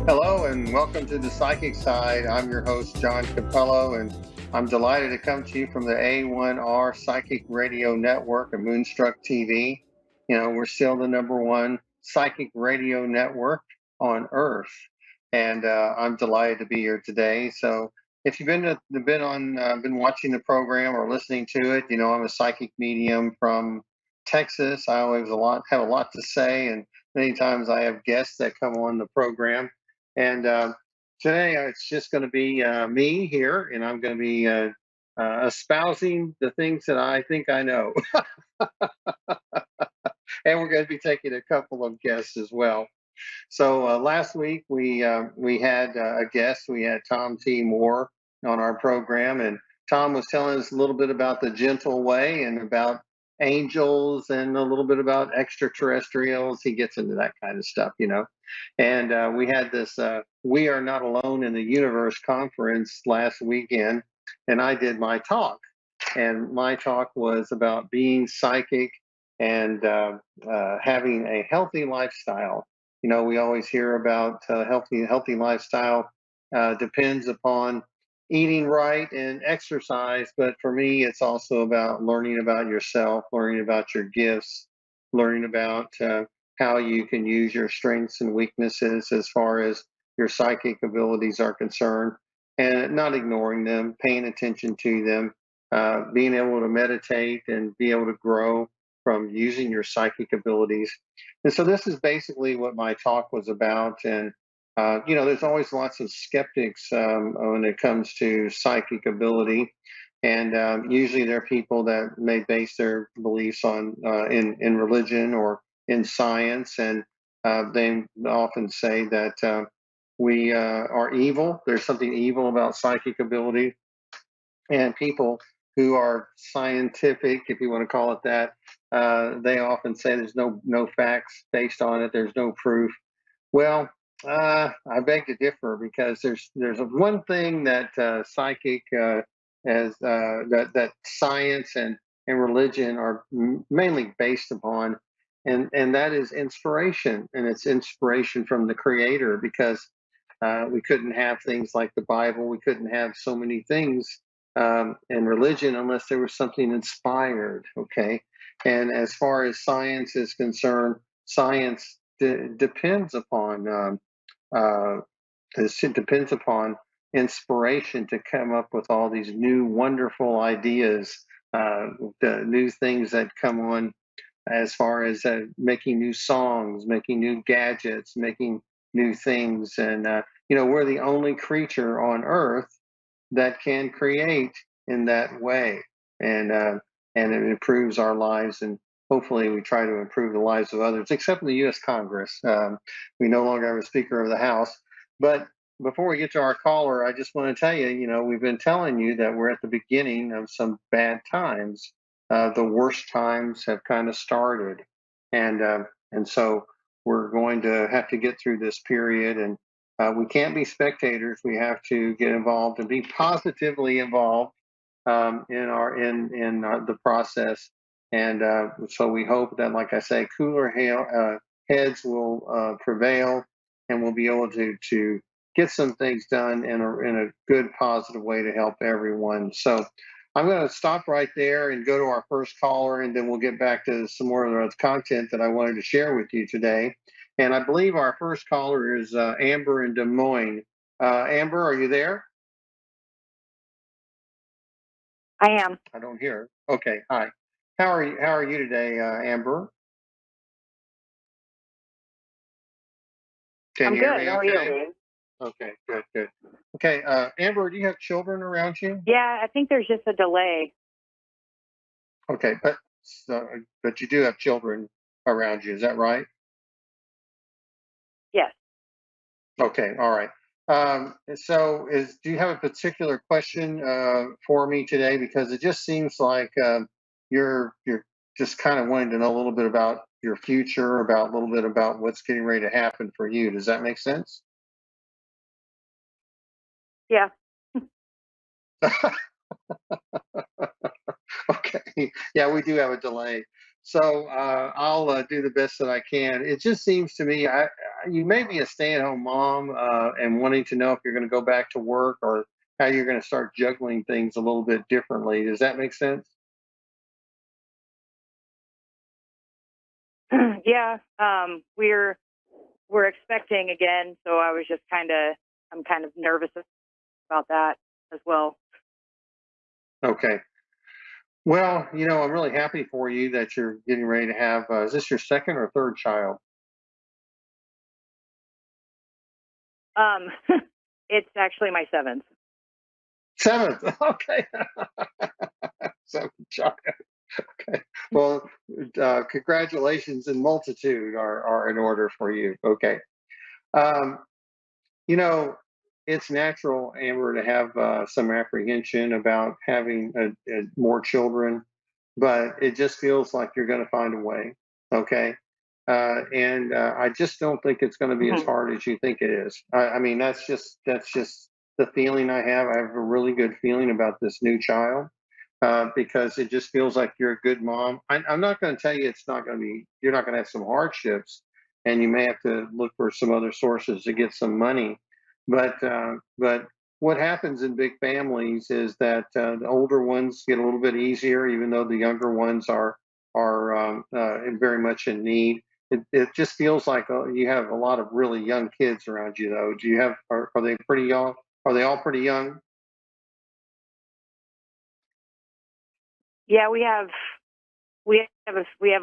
Hello and welcome to the Psychic Side. I'm your host, John Cappello, and I'm delighted to come to you from the A1R Psychic Radio Network and Moonstruck TV. You know, we're still the number one psychic radio network on Earth, and I'm delighted to be here today. So, if you've been watching the program or listening to it, you know I'm a psychic medium from Texas. I always have a lot to say, and many times I have guests that come on the program. And today it's just going to be me here, and I'm going to be espousing the things that I think I know. And we're going to be taking a couple of guests as well. So last week we had a guest. We had Tom T. Moore on our program, and Tom was telling us a little bit about the gentle way and about angels and a little bit about extraterrestrials. He gets into that kind of stuff, you know. And we had this "We Are Not Alone in the Universe" conference last weekend, and I did my talk. And my talk was about being psychic and having a healthy lifestyle. You know, we always hear about healthy lifestyle depends upon eating right and exercise, but for me, it's also about learning about yourself, learning about your gifts, learning about how you can use your strengths and weaknesses as far as your psychic abilities are concerned, and not ignoring them, paying attention to them, being able to meditate and be able to grow from using your psychic abilities. And so this is basically what my talk was about. And, you know, there's always lots of skeptics when it comes to psychic ability. And usually there are people that may base their beliefs on in religion or in science. And they often say that we are evil. There's something evil about psychic ability. And people who are scientific, if you want to call it that, they often say there's no facts based on it. There's no proof. Well, I beg to differ because there's one thing that psychic as that science and religion are mainly based upon, and that is inspiration, and it's inspiration from the Creator because we couldn't have things like the Bible, we couldn't have so many things in religion unless there was something inspired. Okay, and as far as science is concerned, science depends upon it depends upon inspiration to come up with all these new wonderful ideas, the new things that come on as far as making new songs, making new gadgets, making new things. And, you know, we're the only creature on earth that can create in that way. And, and it improves our lives. And hopefully we try to improve the lives of others, except in the U.S. Congress. We no longer have a Speaker of the House. But before we get to our caller, I just want to tell you, you know, we've been telling you that we're at the beginning of some bad times. The worst times have kind of started, and so we're going to have to get through this period, and we can't be spectators. We have to get involved and be positively involved in the process. And so we hope that, like I say, heads will prevail, and we'll be able to get some things done in a good, positive way to help everyone. So I'm going to stop right there and go to our first caller, and then we'll get back to some more of the content that I wanted to share with you today. And I believe our first caller is Amber in Des Moines. Amber, are you there? I am. I don't hear. Okay, hi. How are you? How are you today, Amber? Can I'm you hear good. me? How are Okay. you? Okay. Good. Good. Okay, Amber, do you have children around you? Yeah, I think there's just a delay. Okay, but you do have children around you. Is that right? Yes. Okay. All right. So, do you have a particular question for me today? Because it just seems like you're just kind of wanting to know a little bit about your future, about a little bit about what's getting ready to happen for you. Does that make sense? Yeah. Okay. Yeah, we do have a delay. So I'll do the best that I can. It just seems to me, you may be a stay-at-home mom and wanting to know if you're going to go back to work or how you're going to start juggling things a little bit differently. Does that make sense? Yeah. We're expecting again, so I was just I'm kind of nervous about that as well. Okay. Well, I'm really happy for you that you're getting ready to have. Is this your second or third child? Um, it's actually my seventh. Seventh. Okay. Seventh child. Okay. Well, congratulations and multitude are in order for you. Okay. Um, you know, it's natural, Amber, to have some apprehension about having more children, but it just feels like you're going to find a way. Okay. And I just don't think it's going to be as Mhm. hard as you think it is. I mean, that's just the feeling I have. I have a really good feeling about this new child because it just feels like you're a good mom. I'm not going to tell you it's not going to be. You're not going to have some hardships, and you may have to look for some other sources to get some money. But what happens in big families is that the older ones get a little bit easier, even though the younger ones are very much in need. It just feels like you have a lot of really young kids around you, though. Do you have? Are they pretty young? Are they all pretty young? Yeah, we have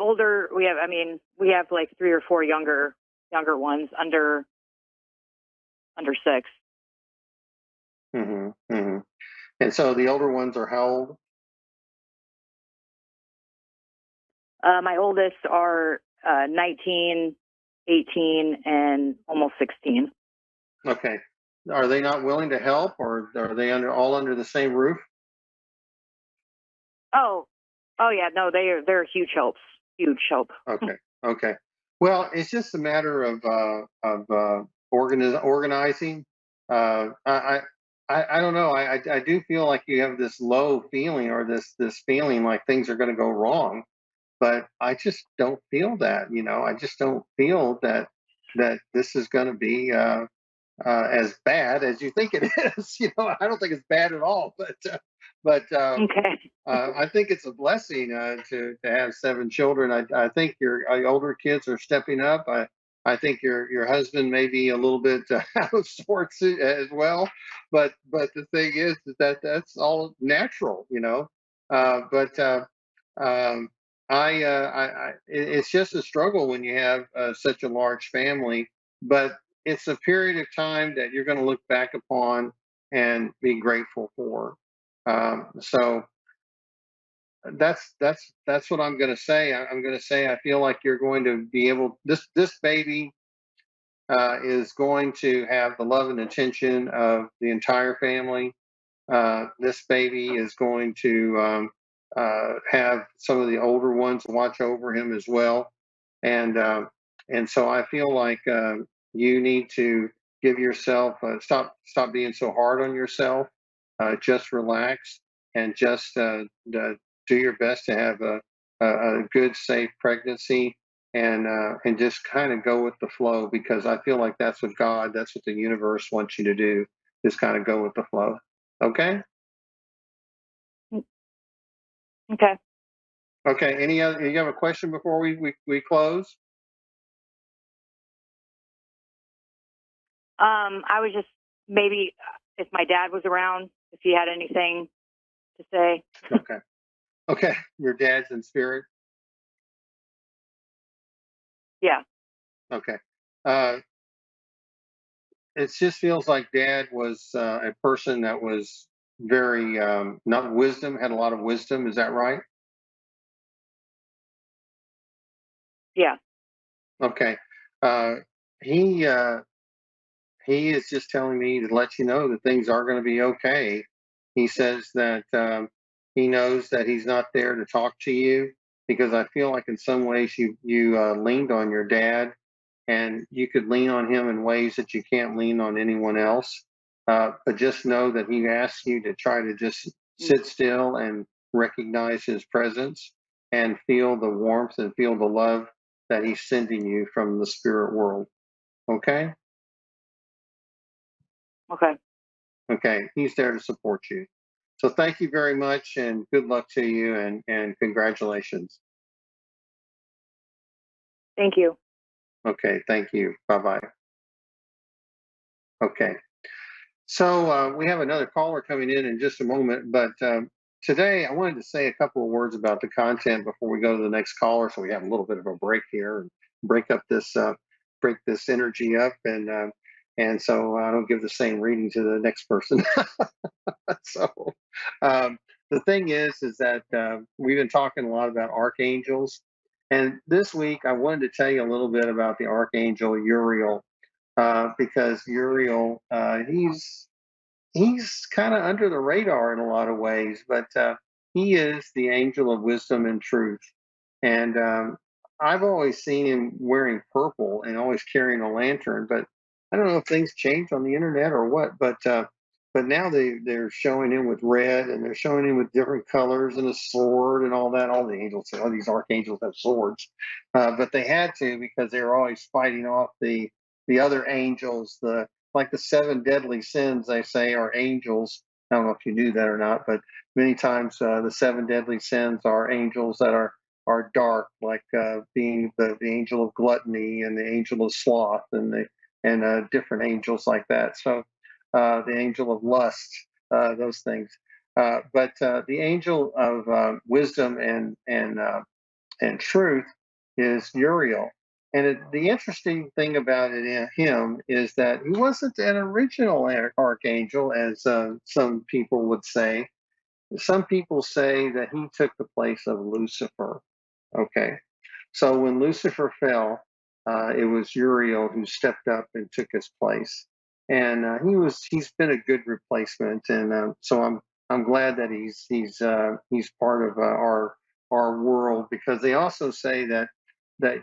older. We have like three or four younger ones under six. Hmm. And so the older ones are how old? My oldest are 19, 18, and almost 16. Okay. Are they not willing to help, or are they all under the same roof? Oh, oh yeah, no, they're huge help. Okay. Okay. Well, it's just a matter of organizing. I don't know. I do feel like you have this low feeling or this feeling like things are going to go wrong, but I just don't feel that. I just don't feel that this is going to be as bad as you think it is. I don't think it's bad at all, but Okay. I think it's a blessing to have seven children. I think your older kids are stepping up. I think your husband may be a little bit out of sorts as well, but the thing is that that's all natural. But um, it's just a struggle when you have such a large family, but it's a period of time that you're going to look back upon and be grateful for. So that's what I'm going to say. I'm going to say I feel like you're going to be able. This baby is going to have the love and attention of the entire family. This baby is going to have some of the older ones watch over him as well, and so I feel like you need to give yourself stop being so hard on yourself. Just relax and just do your best to have a good, safe pregnancy, and just kind of go with the flow because I feel like that's what the universe wants you to do. Just kind of go with the flow. Okay. Okay. Okay. Any other? You have a question before we close? I was just maybe if my dad was around, if he had anything to say. Okay. Okay. Your dad's in spirit. Yeah. Okay. Uh, it just feels like Dad was a person that was very not wisdom, had a lot of wisdom. Is that right? Yeah. Okay. Uh, he he is just telling me to let you know that things are going to be okay. He says that he knows that he's not there to talk to you because I feel like in some ways you leaned on your dad and you could lean on him in ways that you can't lean on anyone else. But just know that he asks you to try to just Mm. sit still and recognize his presence. and feel the warmth and feel the love that he's sending you from the spirit world. Okay? Okay. Okay. He's there to support you. So thank you very much and good luck to you and congratulations. Thank you. Okay. Thank you. Bye bye. Okay. So we have another caller coming in just a moment, but today I wanted to say a couple of words about the content before we go to the next caller. So we have a little bit of a break here and break up this break this energy up, and so I don't give the same reading to the next person. So um, the thing is that we've been talking a lot about archangels, and this week I wanted to tell you a little bit about the archangel Uriel because Uriel he's kind of under the radar in a lot of ways, but he is the angel of wisdom and truth. And I've always seen him wearing purple and always carrying a lantern, but I don't know if things changed on the internet or what. But now they're showing him with red and they're showing him with different colors and a sword and all that. All the angels, all these archangels have swords, but they had to because they were always fighting off the other angels, the like the seven deadly sins they say are angels. I don't know if you knew that or not, but many times the seven deadly sins are angels that are dark, like being the angel of gluttony and the angel of sloth and different angels like that. So the angel of lust, those things. But the angel of wisdom and truth is Uriel. And the interesting thing about him is that he wasn't an original archangel, as some people would say. Some people say that he took the place of Lucifer. Okay. So when Lucifer fell, it was Uriel who stepped up and took his place, and he's been a good replacement, and so I'm glad that he's part of our world because they also say that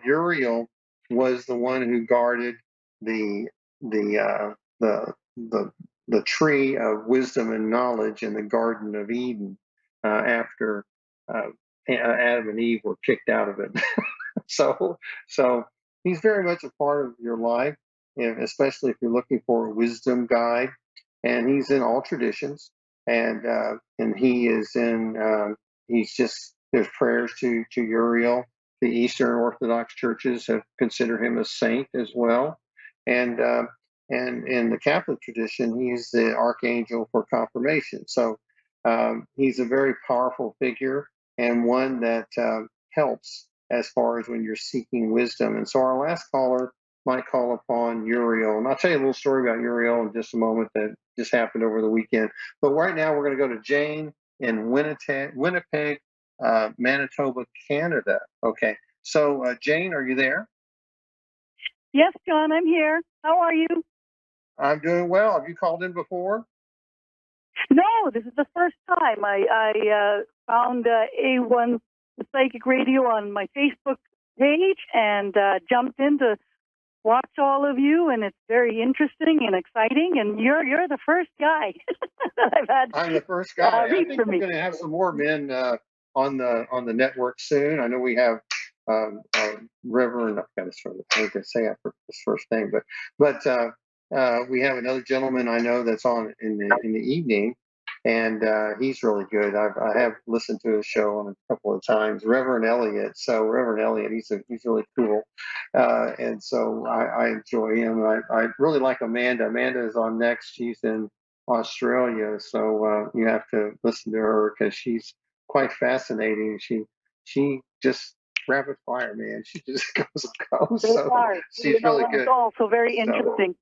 Uriel was the one who guarded the the the the tree of wisdom and knowledge in the Garden of Eden after Adam and Eve were kicked out of it. so so he's very much a part of your life, and especially if you're looking for a wisdom guide. And he's in all traditions, and he is in. He's just there's prayers to Uriel. The Eastern Orthodox churches have considered him a saint as well, and and in the Catholic tradition, he's the archangel for confirmation. So he's a very powerful figure and one that helps as far as when you're seeking wisdom. And so our last caller might call upon Uriel. And I'll tell you a little story about Uriel in just a moment that just happened over the weekend. But right now we're going to go to Jane in Winnipeg, Manitoba, Canada. Okay. So Jane, are you there? Yes, John, I'm here. How are you? I'm doing well. Have you called in before? No, this is the first time. I found A1 Psychic Radio on my Facebook page and jumped in to watch all of you, and it's very interesting and exciting. And you're the first guy that I've had. I'm the first guy. I think we're me. going to have some more men on the network soon. I know we have Reverend. I've got I hate to say his first name, but we have another gentleman I know that's on in the evening, and he's really good. I have listened to his show on a couple of times. Reverend Elliott. So Reverend Elliott, he's really cool, and so I enjoy him. I really like Amanda. Amanda is on next. She's in Australia, so you have to listen to her because she's quite fascinating. She just rapid fire, man. She just goes. So she's really good. It's also very interesting.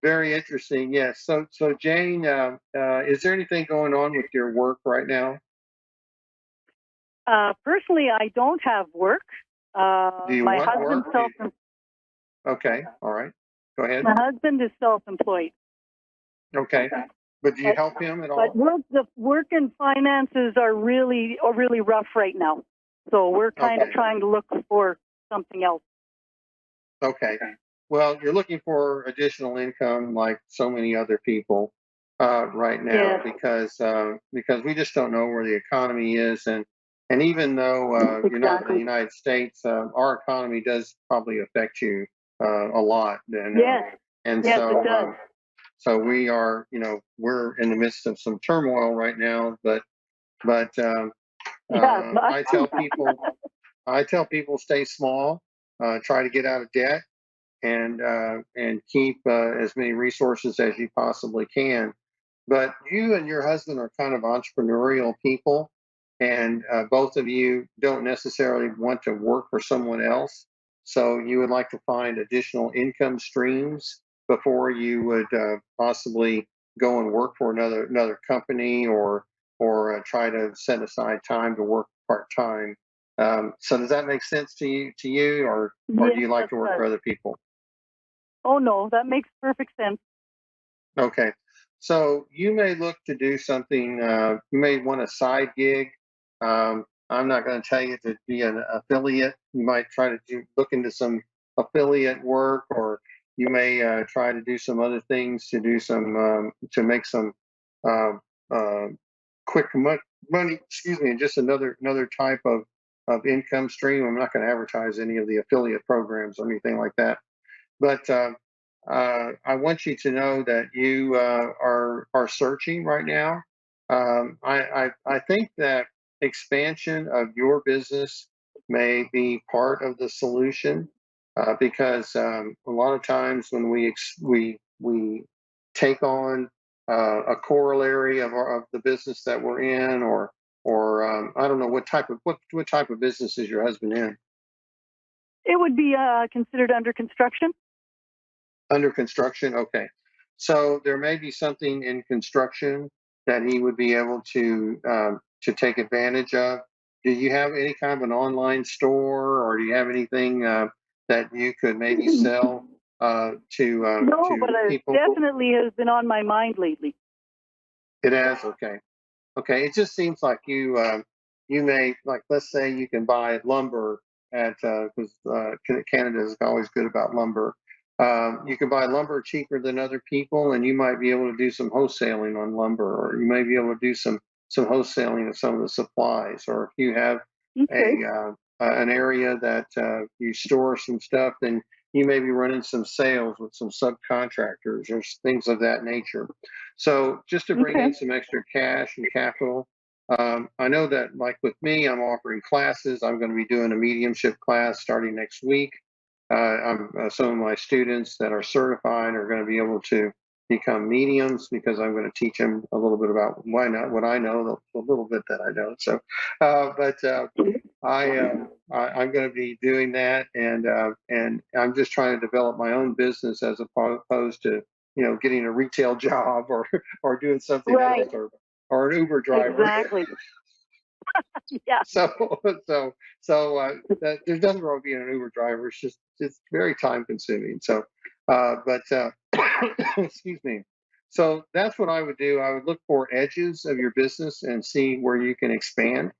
Very interesting, yes. So Jane, is there anything going on with your work right now? Personally, I don't have work. Do you my want husband's work? Okay, all right. Go ahead. My husband is self-employed. Okay. But do you help him at all? But the work and finances are really rough right now. So we're kind of trying to look for something else. Okay. Well, you're looking for additional income like so many other people right now because we just don't know where the economy is And even though you're not in the Exactly. United States, our economy does probably affect you a lot. Yes. And Yes, it does. so we are, we're in the midst of some turmoil right now. But Yeah. I tell people stay small, try to get out of debt, and keep as many resources as you possibly can. But you and your husband are kind of entrepreneurial people, and both of you don't necessarily want to work for someone else. So you would like to find additional income streams before you would possibly go and work for another company, or try to set aside time to work part time. So does that make sense to you, or do Yes, you like that to work does. for other people? Oh no, that makes perfect sense. Okay. So you may look to do something, you may want a side gig. I'm not going to tell you to be an affiliate. You might try to look into some affiliate work, or you may try to do some other things to do to make some uh, uh, quick money, excuse me, and just another type of income stream. I'm not going to advertise any of the affiliate programs or anything like that. But I want you to know that you are searching right now. I think that expansion of your business may be part of the solution, because a lot of times when we take on a corollary of the business that we're in, or I don't know what type of business is your husband in? It would be considered under construction. Under construction, okay. So there may be something in construction that he would be able to take advantage of. Do you have any kind of an online store, or do you have anything that you could maybe sell No, but to it people? definitely has been on my mind lately. It has, okay. Okay, it just seems like you may, like, let's say you can buy lumber at, because Canada is always good about lumber. You can buy lumber cheaper than other people, and you might be able to do some wholesaling on lumber, or you may be able to do some wholesaling of some of the supplies. Or if you have Okay. an area that you store some stuff, then you may be running some sales with some subcontractors or things of that nature. So just to bring Okay. in some extra cash and capital. I know that, like with me, I'm offering classes. I'm going to be doing a mediumship class starting next week. Some of my students that are certified are going to be able to become mediums, because I'm going to teach them a little bit about what I know, the little bit that I know. So, but I'm going to be doing that, and I'm just trying to develop my own business as opposed to getting a retail job, or doing something Right. else, or an Uber driver. Exactly. Yeah. so there's nothing wrong with being an Uber driver. It's very time consuming. So, but excuse me. So that's what I would do. I would look for edges of your business and see where you can expand,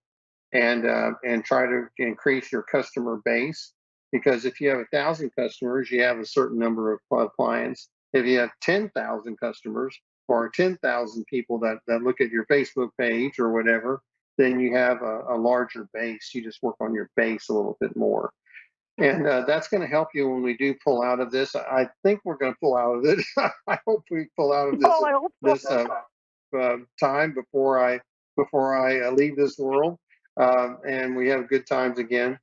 and try to increase your customer base. Because if you have 1,000 customers, you have a certain number of clients. If you have 10,000 customers, or 10,000 people that look at your Facebook page or whatever, then you have a larger base. You just work on your base a little bit more. And that's going to help you when we do pull out of this. I think we're going to pull out of it. I hope we pull out of Oh, I hope so. this time before I leave this world, and we have good times again.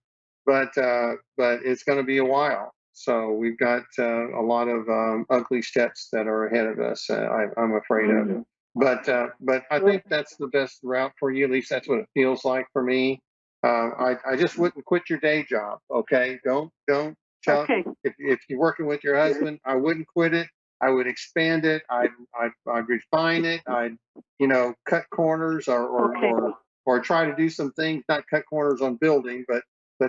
But it's going to be a while. So we've got a lot of ugly steps that are ahead of us. I'm afraid of. Mhm. But I think that's the best route for you. At least that's what it feels like for me. I just wouldn't quit your day job. Okay, don't tell, Okay. if you're working with your husband, I wouldn't quit it. I would expand it. I'd refine it. I'd cut corners, Okay. or try to do some things. Not cut corners on building, but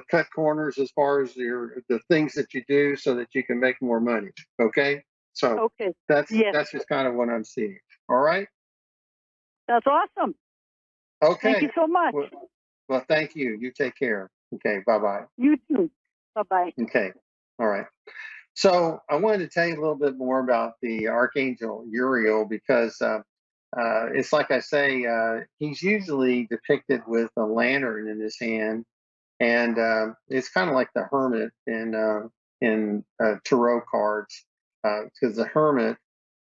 cut corners as far as the things that you do, so that you can make more money. Okay, so Okay. that's Yes. that's just kind of what I'm seeing. All right. That's awesome. Thank Okay. you so much. Well, thank you. You take care. Okay. Bye bye. You too. Bye bye. Okay. All right. So I wanted to tell you a little bit more about the Archangel Uriel, because it's like I say, he's usually depicted with a lantern in his hand, and it's kind of like the hermit in tarot cards, because the hermit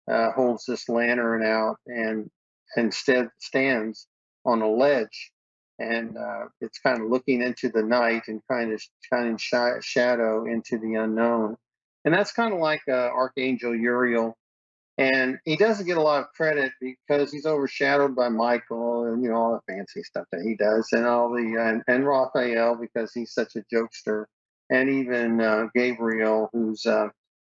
holds this lantern out and instead stands on a ledge, and it's kind of looking into the night and kind of shadow into the unknown, and that's kind of like Archangel Uriel, and he doesn't get a lot of credit because he's overshadowed by Michael and all the fancy stuff that he does, and all the and Raphael because he's such a jokester, and even Gabriel, who's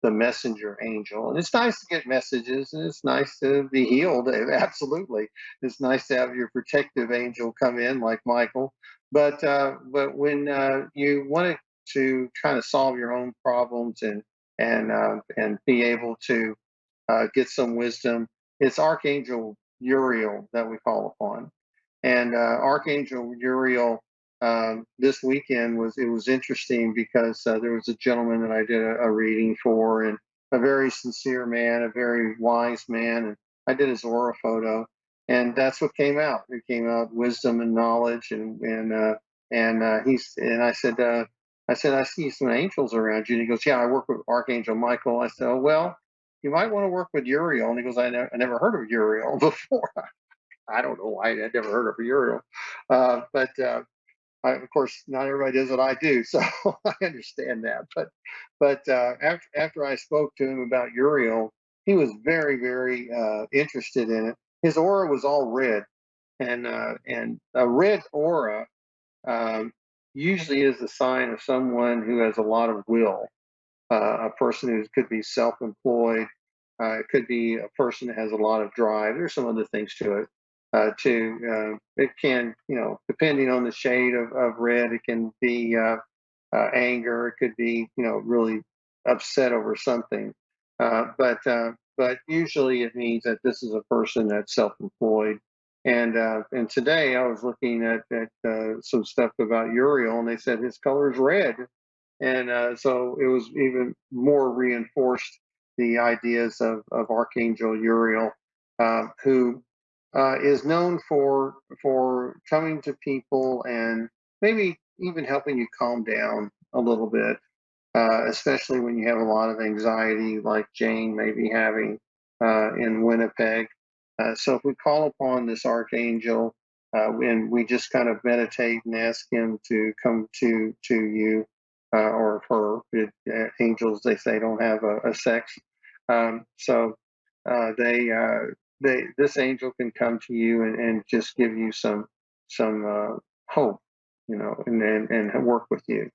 the messenger angel. And it's nice to get messages, and it's nice to be healed. Absolutely, it's nice to have your protective angel come in like Michael. But when you want to kind of solve your own problems and be able to get some wisdom. It's Archangel Uriel that we call upon, and Archangel Uriel this weekend was interesting because there was a gentleman that I did a reading for, and a very sincere man, a very wise man, and I did his aura photo, and that's what came out. It came out wisdom and knowledge, and I said. I see some angels around you. And he goes, yeah, I work with Archangel Michael. I said, oh, well, you might want to work with Uriel. And he goes, I never heard of Uriel before. I don't know why I'd never heard of Uriel. Of course, not everybody does what I do, so I understand that. But after I spoke to him about Uriel, he was very, very interested in it. His aura was all red, and a red aura um, usually is a sign of someone who has a lot of will, a person who could be self-employed. It could be a person that has a lot of drive. There's some other things to it. It can, depending on the shade of red, it can be anger. It could be, really upset over something. But usually it means that this is a person that's self-employed. And today I was looking at some stuff about Uriel, and they said his color is red, and so it was even more reinforced the ideas of Archangel Uriel, who is known for coming to people and maybe even helping you calm down a little bit, especially when you have a lot of anxiety, like Jane may be having in Winnipeg. So if we call upon this archangel and we just kind of meditate and ask him to come to you or her, angels they say don't have a sex. So they this angel can come to you and just give you some hope, and work with you.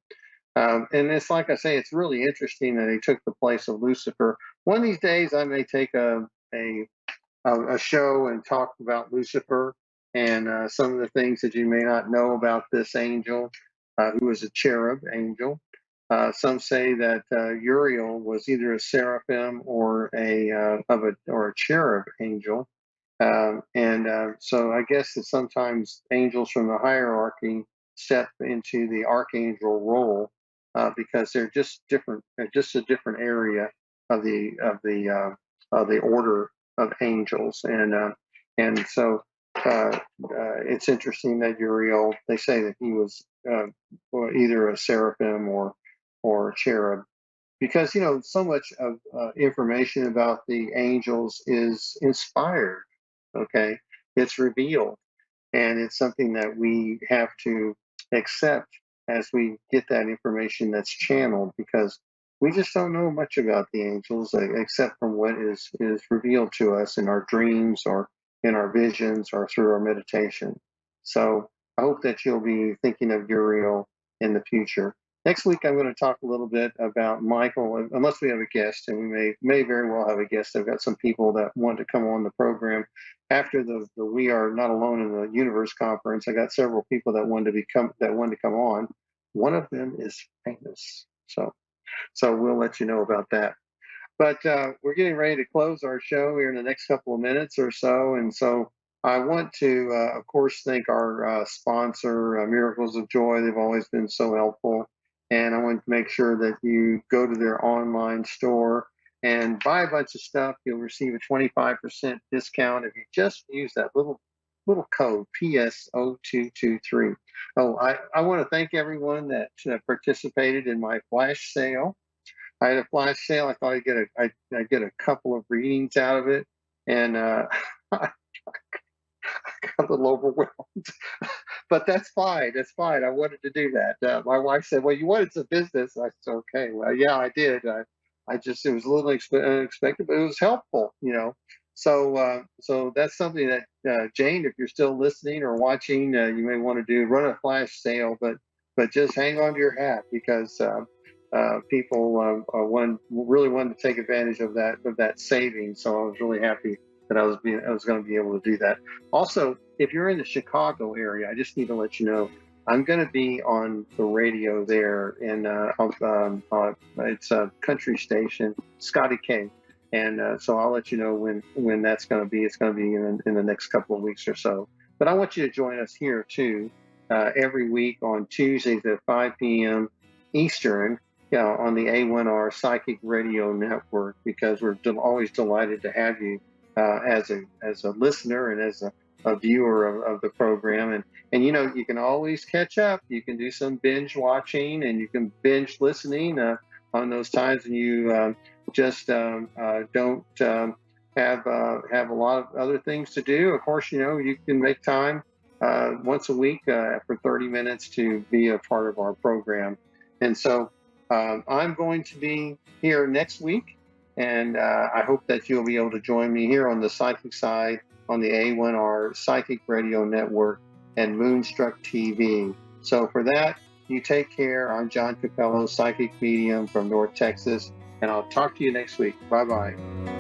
And it's like I say, it's really interesting that he took the place of Lucifer. One of these days, I may take a show and talk about Lucifer and some of the things that you may not know about this angel, who is a cherub angel. Some say that Uriel was either a seraphim or a cherub angel. So I guess that sometimes angels from the hierarchy step into the archangel role because they're just different, just a different area of the order of angels, and so it's interesting that Uriel. They say that he was either a seraphim or a cherub, because so much of information about the angels is inspired. Okay, it's revealed, and it's something that we have to accept as we get that information that's channeled, because we just don't know much about the angels except from what is revealed to us in our dreams or in our visions or through our meditation. So I hope that you'll be thinking of Uriel in the future. Next week, I'm going to talk a little bit about Michael, unless we have a guest, and we may very well have a guest. I've got some people that want to come on the program after the We Are Not Alone in the Universe conference. I got several people that wanted to come on. One of them is famous, so we'll let you know about that. But we're getting ready to close our show here in the next couple of minutes or so, and so I want to, of course, thank our sponsor, Miracles of Joy. They've always been so helpful. And I want to make sure that you go to their online store and buy a bunch of stuff. You'll receive a 25% discount if you just use that little code PSO223. Oh, I want to thank everyone that participated in my flash sale. I had a flash sale. I thought I'd get a couple of readings out of it, and I got a little overwhelmed. But that's fine. That's fine. I wanted to do that. My wife said, "Well, you wanted some business." I said, "Okay, well, yeah, I did. I just it was a little unexpected, but it was helpful, you know." So that's something that Jane, if you're still listening or watching, you may want to do. Run a flash sale, but just hang on to your hat, because people really wanted to take advantage of that savings. So I was really happy that I was going to be able to do that. Also, if you're in the Chicago area, I just need to let you know I'm going to be on the radio there, and it's a country station, Scotty K, and so I'll let you know when that's going to be. It's going to be in the next couple of weeks or so. But I want you to join us here too, every week on Tuesdays at 5 p.m. Eastern, on the A1R Psychic Radio Network, because we're always delighted to have you as a listener and as a viewer of the program. And you know, you can always catch up. You can do some binge watching, and you can binge listening on those times when you just don't have a lot of other things to do. Of course, you know, you can make time once a week for 30 minutes to be a part of our program. And so I'm going to be here next week, and I hope that you'll be able to join me here on the psychic side on the A1R Psychic Radio Network and Moonstruck TV. So for that, you take care. I'm John Cappello, psychic medium from North Texas, and I'll talk to you next week. Bye-bye.